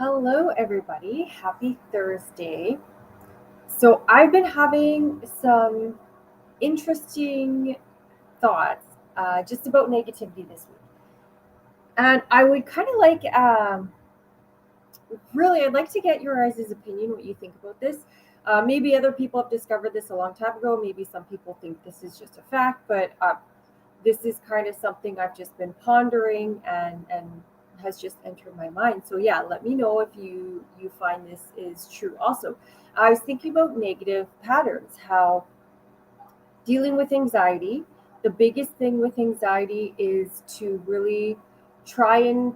Hello, everybody. Happy Thursday. So, I've been having some interesting thoughts just about negativity this week. And I would kind of really, I'd like to get your guys' opinion, what you think about this. Maybe other people have discovered this a long time ago. Maybe some people think this is just a fact, but this is kind of something I've just been pondering and has just entered my mind. So yeah, let me know if you find this is true. Also, I was thinking about negative patterns, how dealing with anxiety, the biggest thing with anxiety is to really try and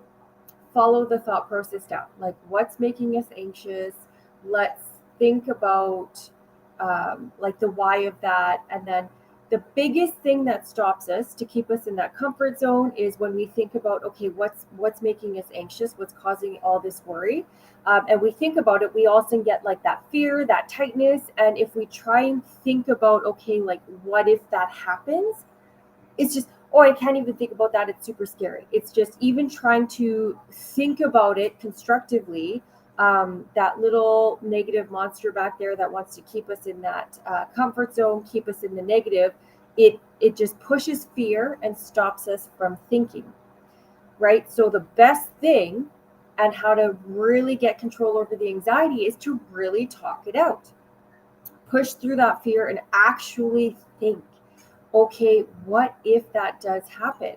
follow the thought process down. Like, what's making us anxious? Let's think about like the why of that. And then the biggest thing that stops us to keep us in that comfort zone is when we think about, okay, what's making us anxious? What's causing all this worry? And we think about it, we also get like that fear, that tightness. And if we try and think about, okay, like what if that happens? It's just, oh, I can't even think about that, it's super scary. It's just even trying to think about it constructively. That little negative monster back there that wants to keep us in that comfort zone, keep us in the negative, it just pushes fear and stops us from thinking, right? So the best thing and how to really get control over the anxiety is to really talk it out, push through that fear and actually think, okay, what if that does happen?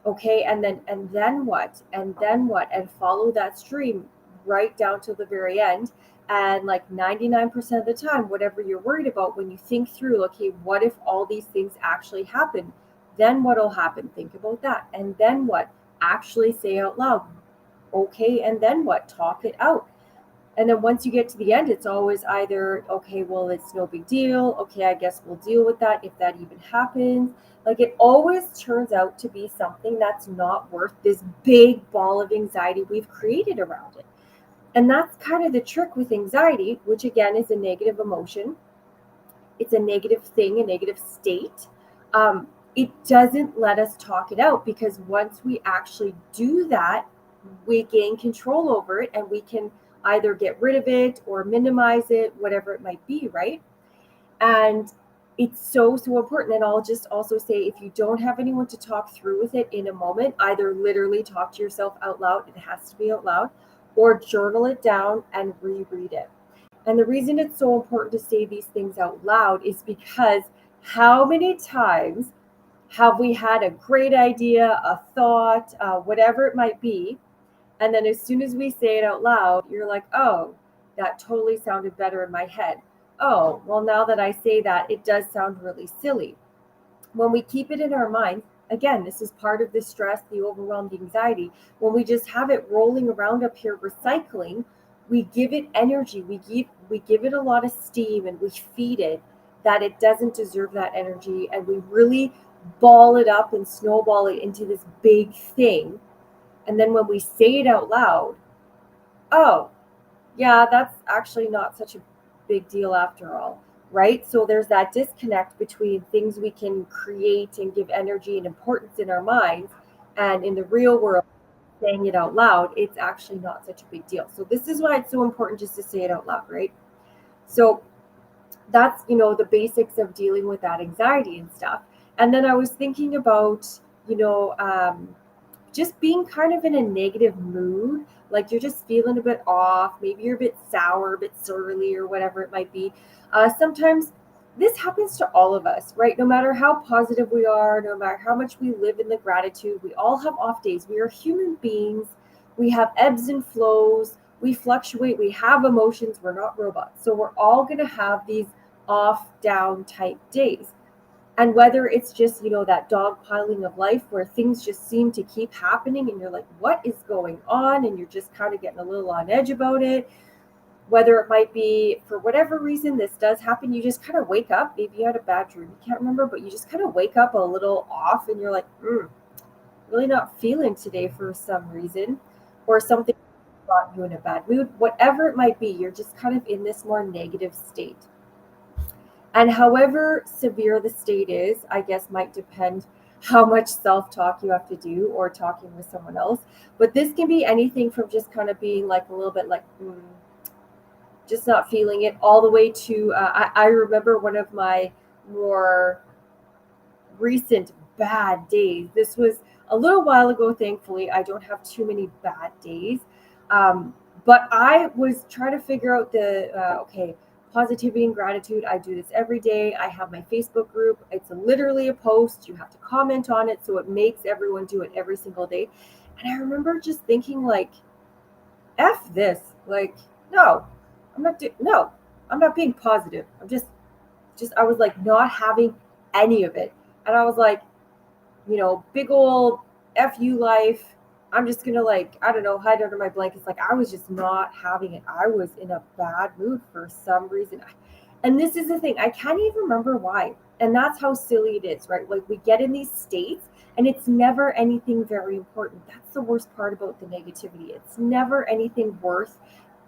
Okay, and then what? And then what? And follow that stream right down to the very end. And like 99% of the time, whatever you're worried about, when you think through, okay, what if all these things actually happen? Then what'll happen? Think about that. And then what? Actually say out loud. Okay, and then what? Talk it out. And then once you get to the end, it's always either, okay, well, it's no big deal. Okay, I guess we'll deal with that if that even happens. Like, it always turns out to be something that's not worth this big ball of anxiety we've created around it. And that's kind of the trick with anxiety, which again is a negative emotion. It's a negative thing, a negative state. It doesn't let us talk it out, because once we actually do that, we gain control over it and we can either get rid of it or minimize it, whatever it might be, right? And it's so important. And I'll just also say, if you don't have anyone to talk through with it in a moment, either literally talk to yourself out loud, it has to be out loud, or journal it down and reread it. And the reason it's so important to say these things out loud is because how many times have we had a great idea, a thought, whatever it might be, and then as soon as we say it out loud, you're like, oh, that totally sounded better in my head. Oh, well, now that I say that, it does sound really silly. When we keep it in our mind, again, this is part of the stress, the overwhelm, the anxiety. When we just have it rolling around up here recycling, we give it energy. We give it a lot of steam and we feed it that it doesn't deserve that energy, and we really ball it up and snowball it into this big thing. And then when we say it out loud, oh, yeah, that's actually not such a big deal after all, right? So there's that disconnect between things we can create and give energy and importance in our minds, and in the real world, saying it out loud, it's actually not such a big deal. So this is why it's so important just to say it out loud, right? So that's, the basics of dealing with that anxiety and stuff. And then I was thinking about, you know, just being kind of in a negative mood, like you're just feeling a bit off, maybe you're a bit sour, a bit surly, or whatever it might be. Sometimes this happens to all of us, right? No matter how positive we are, no matter how much we live in the gratitude, we all have off days. We are human beings. We have ebbs and flows. We fluctuate. We have emotions. We're not robots. So we're all going to have these off, down type days. And whether it's just, that dog piling of life where things just seem to keep happening and you're like, what is going on? And you're just kind of getting a little on edge about it. Whether it might be for whatever reason this does happen, you just kind of wake up. Maybe you had a bad dream, you can't remember, but you just kind of wake up a little off and you're like, really not feeling today for some reason, or something got you in a bad mood. Whatever it might be, you're just kind of in this more negative state. And however severe the state is, I guess, might depend how much self-talk you have to do or talking with someone else. But this can be anything from just kind of being like a little bit like just not feeling it, all the way to I remember one of my more recent bad days. This was a little while ago, thankfully. I don't have too many bad days. But I was trying to figure out okay, positivity and gratitude. I do this every day. I have my Facebook group. It's literally a post. You have to comment on it. So it makes everyone do it every single day. And I remember just thinking, like, F this. Like, no, no, I'm not being positive. I was like not having any of it. And I was like, big old F you life. I'm just gonna, like, I don't know, hide under my blankets. Like, I was just not having it. I was in a bad mood for some reason. And this is the thing, I can't even remember why. And that's how silly it is, right? Like, we get in these states and it's never anything very important. That's the worst part about the negativity. It's never anything worth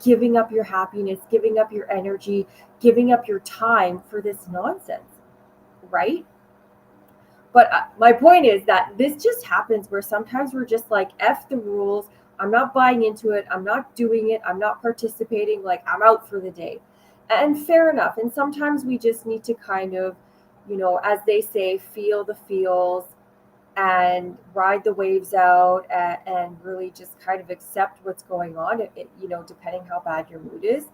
giving up your happiness, giving up your energy, giving up your time for this nonsense, right? But my point is that this just happens where sometimes we're just like, F the rules. I'm not buying into it. I'm not doing it. I'm not participating. Like, I'm out for the day. And fair enough. And sometimes we just need to kind of, as they say, feel the feels and ride the waves out, and really just kind of accept what's going on, depending how bad your mood is.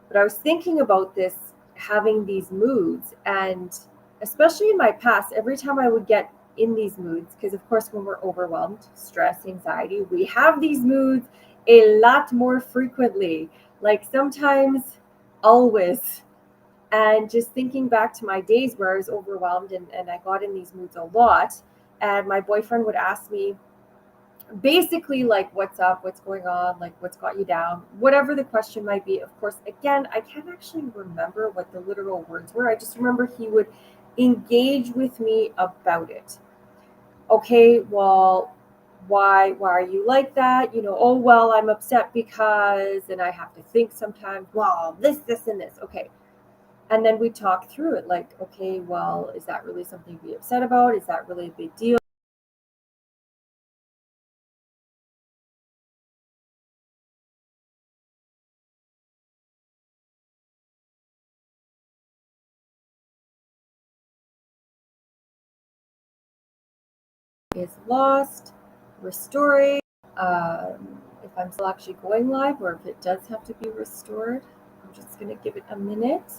But I was thinking about this, having these moods, and especially in my past, every time I would get in these moods, because of course, when we're overwhelmed, stress, anxiety, we have these moods a lot more frequently, like sometimes always. And just thinking back to my days where I was overwhelmed, and I got in these moods a lot, and my boyfriend would ask me, basically, like, what's up, what's going on, like, what's got you down, whatever the question might be. Of course, again, I can't actually remember what the literal words were. I just remember he would engage with me about it. Okay, well, why are you like that? Oh, well, I'm upset because, and I have to think sometimes, well, this and this. Okay. And then we talk through it, like, okay, well, is that really something to be upset about? Is that really a big deal? Is lost, restoring. If I'm still actually going live, or if it does have to be restored, I'm just going to give it a minute.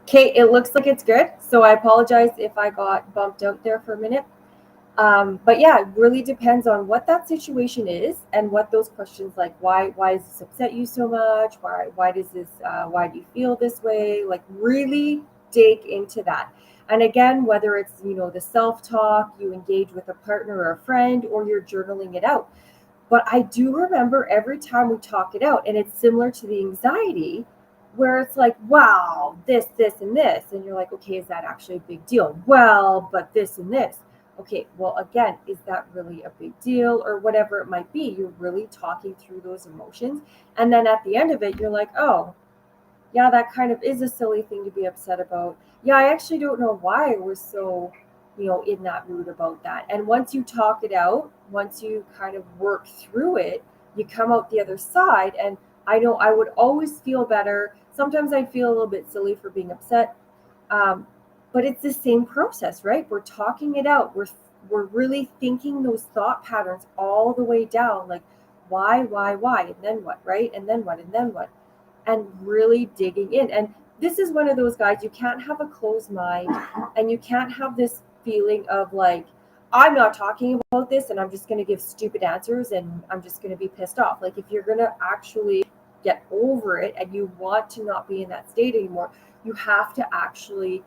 Okay, it looks like it's good. So I apologize if I got bumped out there for a minute. But yeah, it really depends on what that situation is and what those questions, like, why does this upset you so much? Why do you feel this way? Like, really dig into that. And again, whether it's, the self-talk, you engage with a partner or a friend, or you're journaling it out. But I do remember every time we talk it out, and it's similar to the anxiety, where it's like, wow, this, and this. And you're like, okay, is that actually a big deal? Well, but this and this. Okay, well, again, is that really a big deal, or whatever it might be? You're really talking through those emotions. And then at the end of it, you're like, oh, yeah, that kind of is a silly thing to be upset about. Yeah, I actually don't know why I was so, in that mood about that. And once you talk it out, once you kind of work through it, you come out the other side. And I know I would always feel better. Sometimes I feel a little bit silly for being upset. Um, but it's the same process, right? We're talking it out. We're really thinking those thought patterns all the way down, like, why, and then what, right? And then what, and then what? And really digging in. And this is one of those guys, you can't have a closed mind, and you can't have this feeling of like, I'm not talking about this and I'm just going to give stupid answers and I'm just going to be pissed off. Like, if you're going to actually get over it and you want to not be in that state anymore, you have to actually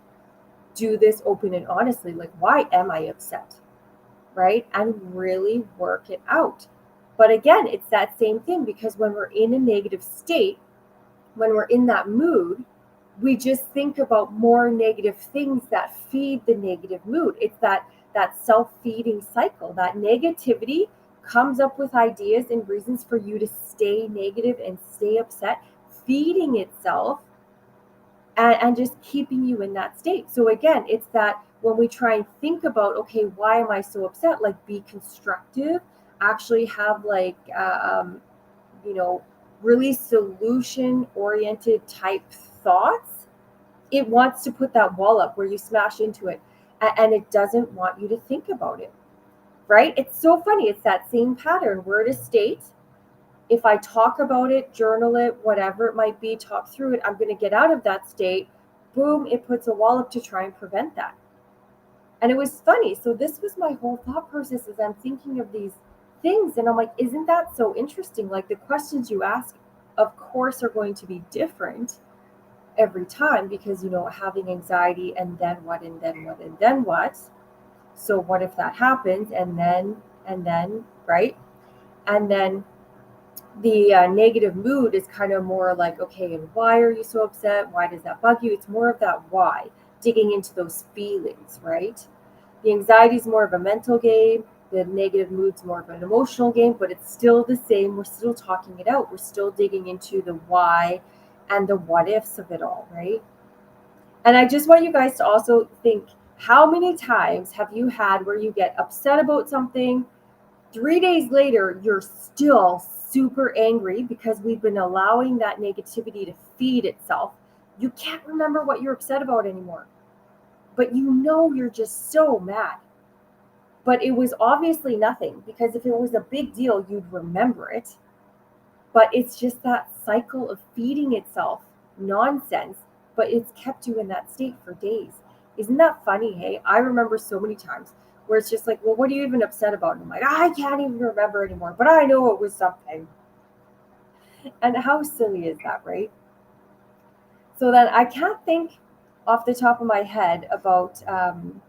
do this open and honestly, like, why am I upset, right? And really work it out. But again, it's that same thing, because when we're in a negative state, when we're in that mood, we just think about more negative things that feed the negative mood. It's that self-feeding cycle. That negativity comes up with ideas and reasons for you to stay negative and stay upset, feeding itself, and just keeping you in that state. So again, it's that when we try and think about, okay, why am I so upset? Like, be constructive, actually have like, you know, really solution oriented type thoughts. It wants to put that wall up where you smash into it, and it doesn't want you to think about it, right? It's so funny. It's that same pattern. We're at a state. If I talk about it, journal it, whatever it might be, talk through it, I'm going to get out of that state. Boom, it puts a wall up to try and prevent that. And it was funny. So this was my whole thought process as I'm thinking of these things. And I'm like, isn't that so interesting? Like, the questions you ask, of course, are going to be different every time, because, having anxiety, and then what, and then what, and then what. So what if that happens? And then, right? And then the negative mood is kind of more like, okay, and why are you so upset? Why does that bug you? It's more of that why, digging into those feelings, right? The anxiety is more of a mental game. The negative mood's more of an emotional game, but it's still the same. We're still talking it out. We're still digging into the why and the what ifs of it all, right? And I just want you guys to also think, how many times have you had where you get upset about something? 3 days later, you're still super angry because we've been allowing that negativity to feed itself. You can't remember what you're upset about anymore, but you're just so mad. But it was obviously nothing, because if it was a big deal, you'd remember it. But it's just that cycle of feeding itself nonsense, but it's kept you in that state for days. Isn't that funny? Hey, I remember so many times where it's just like, well, what are you even upset about? And I'm like, I can't even remember anymore, but I know it was something. And how silly is that, right? So then I can't think off the top of my head about, I'm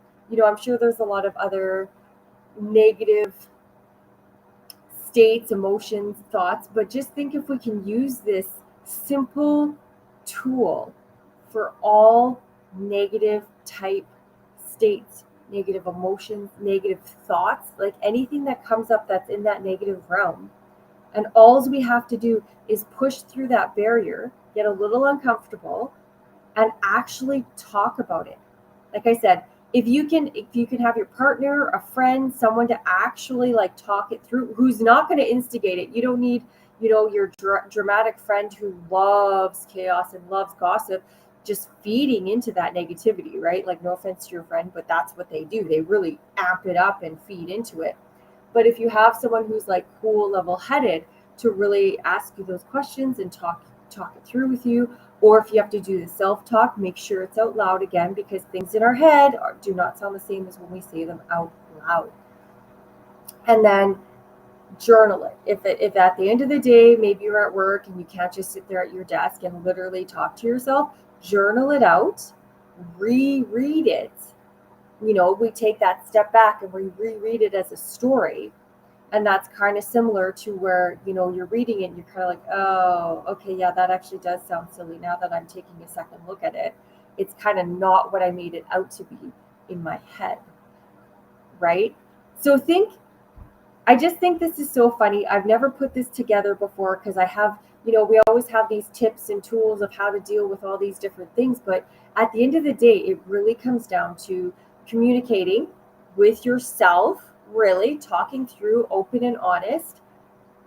sure there's a lot of other negative states, emotions, thoughts, but just think if we can use this simple tool for all negative type states, negative emotions, negative thoughts, like anything that comes up that's in that negative realm. And all we have to do is push through that barrier, get a little uncomfortable, and actually talk about it. Like I said, if you can have your partner, a friend, someone to actually like talk it through, who's not going to instigate it. You don't need, your dramatic friend who loves chaos and loves gossip just feeding into that negativity, right? Like, no offense to your friend, but that's what they do. They really amp it up and feed into it. But if you have someone who's like cool, level-headed, to really ask you those questions and talk it through with you, or if you have to do the self-talk, make sure it's out loud again, because things in our head do not sound the same as when we say them out loud. And then journal it. If at the end of the day, maybe you're at work and you can't just sit there at your desk and literally talk to yourself, journal it out, reread it. We take that step back and we reread it as a story. And that's kind of similar to where, you're reading it and you're kind of like, oh, okay, yeah, that actually does sound silly now that I'm taking a second look at it. It's kind of not what I made it out to be in my head, right? So I just think this is so funny. I've never put this together before, because I have, we always have these tips and tools of how to deal with all these different things. But at the end of the day, it really comes down to communicating with yourself, really talking through, open and honest,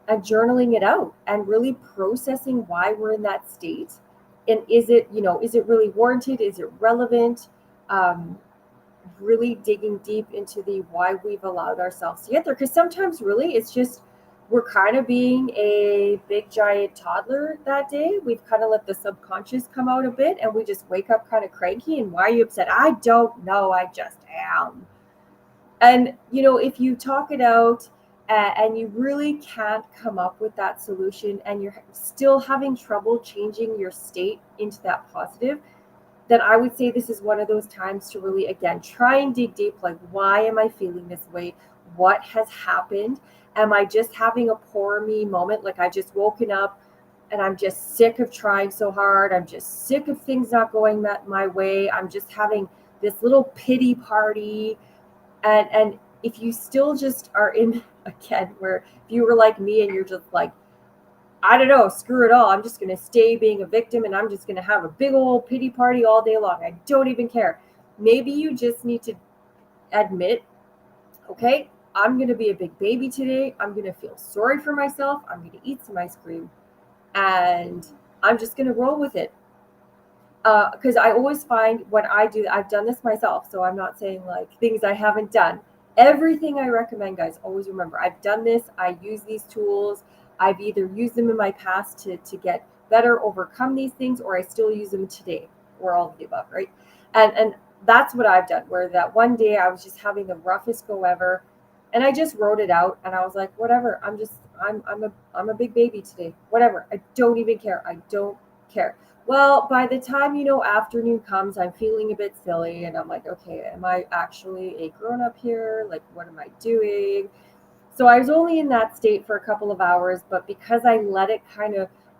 and journaling it out, and really processing why we're in that state. And is it really warranted? Is it relevant? Really digging deep into the why we've allowed ourselves to get there. Because sometimes really it's just, we're kind of being a big giant toddler that day. We've kind of let the subconscious come out a bit, and we just wake up kind of cranky. And why are you upset? I don't know. I just am. And, if you talk it out, and you really can't come up with that solution, and you're still having trouble changing your state into that positive, then I would say this is one of those times to really, again, try and dig deep. Like, why am I feeling this way? What has happened? Am I just having a poor me moment? Like, I just woken up and I'm just sick of trying so hard. I'm just sick of things not going my way. I'm just having this little pity party. And if you still just are in, again, where if you were like me and you're just like, I don't know, screw it all, I'm just going to stay being a victim, and I'm just going to have a big old pity party all day long, I don't even care, Maybe you just need to admit, okay, I'm going to be a big baby today. I'm going to feel sorry for myself. I'm going to eat some ice cream and I'm just going to roll with it. Because I always find when I do, I've done this myself, so I'm not saying like things I haven't done. Everything I recommend, guys, always remember I've done this. I use these tools. I've either used them in my past to get better, overcome these things, or I still use them today, or all of the above, right? And that's what I've done. Where that one day I was just having the roughest go ever, and I just wrote it out, and I was like, whatever. I'm a big baby today. Whatever. I don't even care. I don't care. Well, by the time, afternoon comes, I'm feeling a bit silly and I'm like, okay, am I actually a grown up here? Like, what am I doing? So I was only in that state for a couple of hours, but because I let it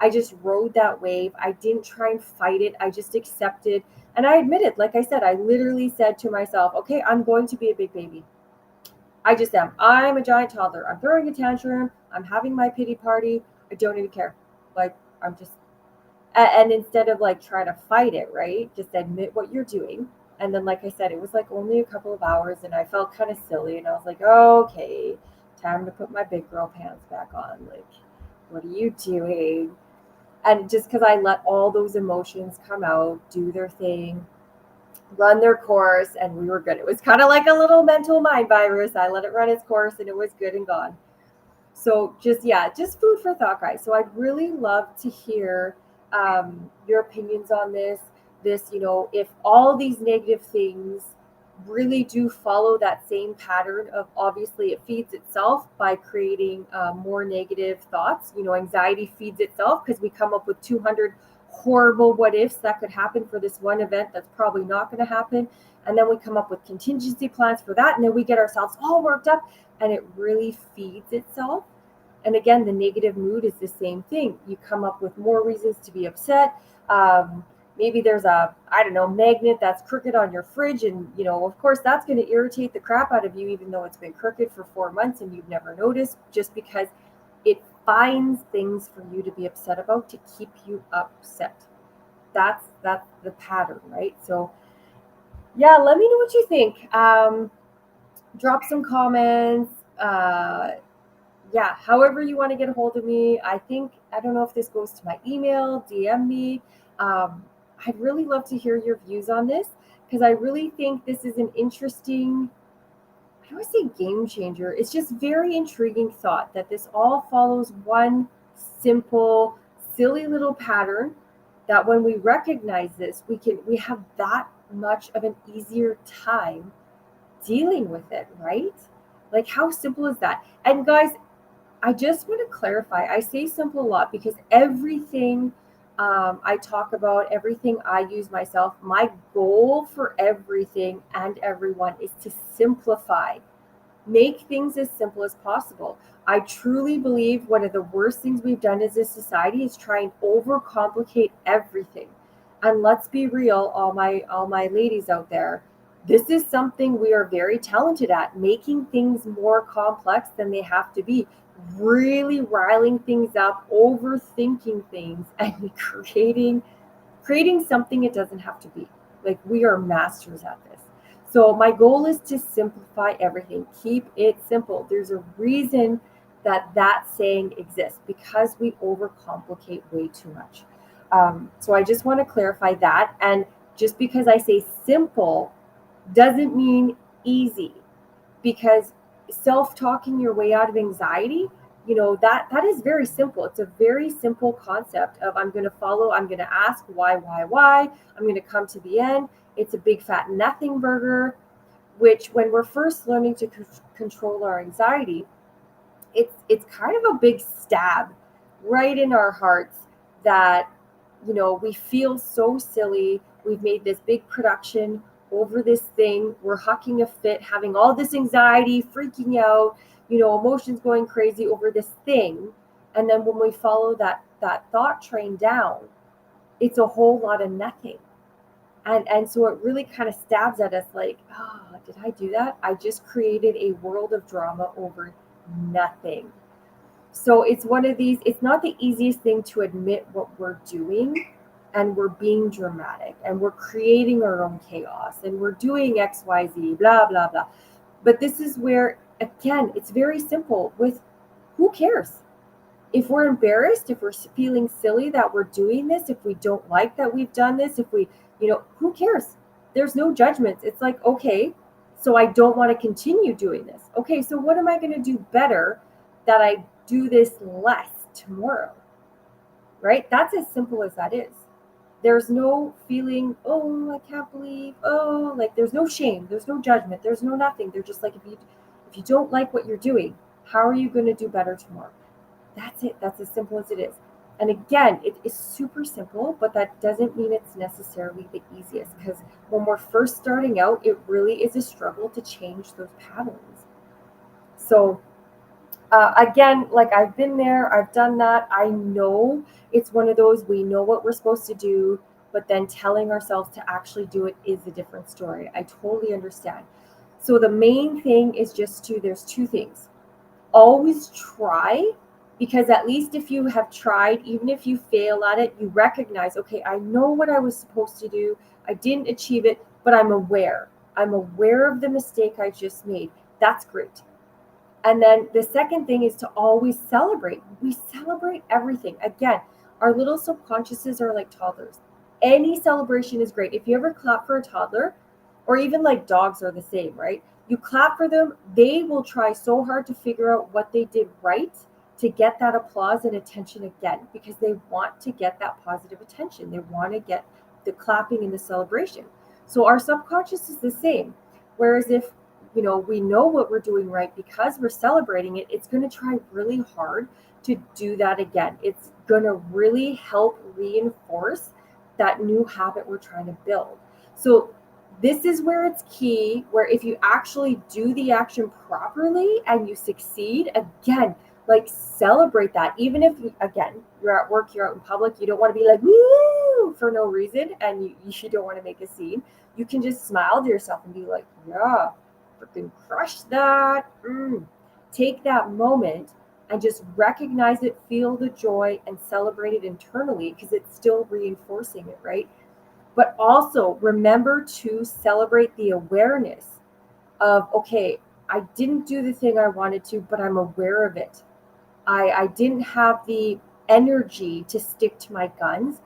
I just rode that wave. I didn't try and fight it. I just accepted. And I admitted, like I said, I literally said to myself, okay, I'm going to be a big baby. I just am. I'm a giant toddler. I'm throwing a tantrum. I'm having my pity party. I don't even care. Like, I'm just and instead of like trying to fight it, right, just admit what you're doing. And then, like I said, it was like only a couple of hours and I felt kind of silly and I was like, okay, time to put my big girl pants back on. Like, what are you doing? And just because I let all those emotions come out, do their thing, run their course, and we were good. It was kind of like a little mental mind virus. I let it run its course and it was good and gone. So just, yeah, just food for thought, guys. So I'd really love to hear your opinions on this, if all these negative things really do follow that same pattern of, obviously it feeds itself by creating more negative thoughts. Anxiety feeds itself because we come up with 200 horrible what ifs that could happen for this one event that's probably not going to happen, and then we come up with contingency plans for that, and then we get ourselves all worked up, and it really feeds itself. And again, the negative mood is the same thing. You come up with more reasons to be upset. Maybe there's a, I don't know, magnet that's crooked on your fridge. And, of course, that's going to irritate the crap out of you, even though it's been crooked for 4 months and you've never noticed, just because it finds things for you to be upset about to keep you upset. That's the pattern, right? So, yeah, let me know what you think. Drop some comments. Yeah, however you want to get a hold of me. I don't know if this goes to my email, DM me. I'd really love to hear your views on this because I really think this is an interesting, I don't want to say game changer. It's just very intriguing thought that this all follows one simple, silly little pattern that when we recognize this, we have that much of an easier time dealing with it, right? Like, how simple is that? And guys, I just want to clarify. I say simple a lot because everything I talk about, everything I use myself, my goal for everything and everyone is to simplify, make things as simple as possible. I truly believe one of the worst things we've done as a society is try and overcomplicate everything. And let's be real, all my ladies out there, this is something we are very talented at, making things more complex than they have to be, really riling things up, overthinking things, and creating something it doesn't have to be. Like, we are masters at this. So my goal is to simplify everything. Keep it simple. There's a reason that saying exists, because we overcomplicate way too much. So I just want to clarify that. And just because I say simple doesn't mean easy, because self-talking your way out of anxiety, that is very simple. It's a very simple concept of, I'm going to follow, I'm going to ask why, I'm going to come to the end. It's a big fat nothing burger, which when we're first learning to control our anxiety, it's kind of a big stab right in our hearts that, we feel so silly. We've made this big production over this thing. We're hucking a fit, having all this anxiety, freaking out, emotions going crazy over this thing. And then when we follow that thought train down, it's a whole lot of nothing. And so it really kind of stabs at us like, oh, did I do that? I just created a world of drama over nothing. So it's one of these, it's not the easiest thing to admit what we're doing and we're being dramatic and we're creating our own chaos and we're doing XYZ, blah, blah, blah. But this is where, again, it's very simple with who cares? If we're embarrassed, if we're feeling silly that we're doing this, if we don't like that we've done this, if we, who cares? There's no judgments. It's like, okay, so I don't want to continue doing this. Okay, so what am I going to do better that I do this less tomorrow? Right? That's as simple as that is. There's no feeling, oh, I can't believe, oh, like there's no shame, there's no judgment, there's no nothing. They're just like, if you don't like what you're doing, how are you going to do better tomorrow? That's it. That's as simple as it is. And again, it is super simple, but that doesn't mean it's necessarily the easiest, because when we're first starting out, it really is a struggle to change those patterns. So again, like I've been there, I've done that. I know it's one of those, we know what we're supposed to do, but then telling ourselves to actually do it is a different story. I totally understand. So the main thing is there's two things. Always try, because at least if you have tried, even if you fail at it, you recognize, okay, I know what I was supposed to do. I didn't achieve it, but I'm aware. I'm aware of the mistake I just made. That's great. And then the second thing is to always celebrate. We celebrate everything. Again, our little subconsciouses are like toddlers. Any celebration is great. If you ever clap for a toddler, or even like dogs are the same, right? You clap for them, they will try so hard to figure out what they did right to get that applause and attention again, because they want to get that positive attention. They want to get the clapping and the celebration. So our subconscious is the same. Whereas if we know what we're doing right because we're celebrating it, it's going to try really hard to do that again. It's going to really help reinforce that new habit we're trying to build. So this is where it's key, where if you actually do the action properly and you succeed, again, like celebrate that. Even if, again, you're at work, you're out in public, you don't want to be like, woo, for no reason, and you don't want to make a scene. You can just smile to yourself and be like, yeah, freaking crush that. Take that moment and just recognize it, feel the joy, and celebrate it internally, because it's still reinforcing it, right? But also remember to celebrate the awareness of, okay, I didn't do the thing I wanted to, but I'm aware of it. I didn't have the energy to stick to my guns,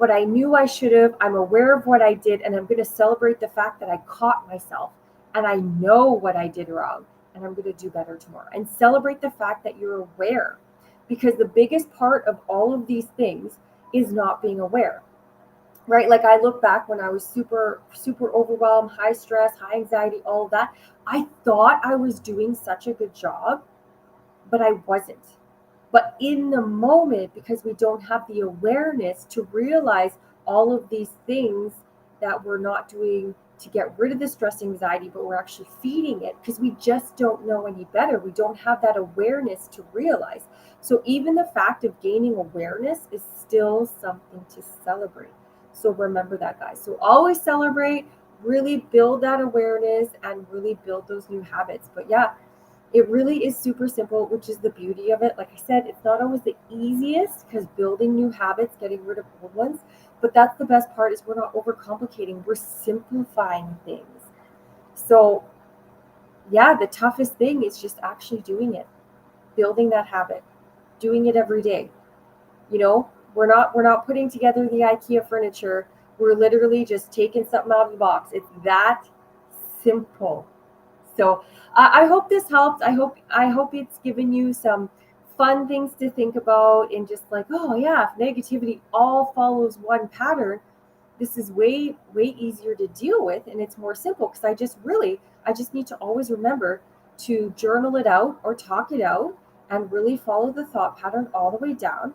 but I knew I should have. I'm aware of what I did, and I'm going to celebrate the fact that I caught myself and I know what I did wrong, and I'm going to do better tomorrow. And celebrate the fact that you're aware, because the biggest part of all of these things is not being aware. Right? Like I look back when I was super, super overwhelmed, high stress, high anxiety, all of that. I thought I was doing such a good job, but I wasn't. But in the moment, because we don't have the awareness to realize all of these things that we're not doing to get rid of the stress anxiety, but we're actually feeding it because we just don't know any better. We don't have that awareness to realize. So even the fact of gaining awareness is still something to celebrate. So remember that, guys. So always celebrate, really build that awareness, and really build those new habits. But yeah, it really is super simple, which is the beauty of it. Like I said, it's not always the easiest, because building new habits, getting rid of old ones, but that's the best part, is we're not overcomplicating, we're simplifying things. So yeah, the toughest thing is just actually doing it, building that habit, doing it every day. We're not putting together the IKEA furniture. We're literally just taking something out of the box. It's that simple. So I hope this helps. I hope it's given you some fun things to think about, and just like, oh yeah, if negativity all follows one pattern, this is way, way easier to deal with, and it's more simple, because I just need to always remember to journal it out or talk it out and really follow the thought pattern all the way down.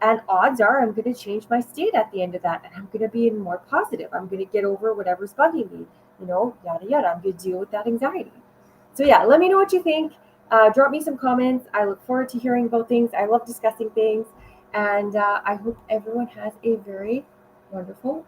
And odds are I'm going to change my state at the end of that, and I'm going to be more positive. I'm going to get over whatever's bugging me, yada, yada. I'm going to deal with that anxiety. So yeah, let me know what you think. Drop me some comments. I look forward to hearing about things. I love discussing things. And I hope everyone has a very wonderful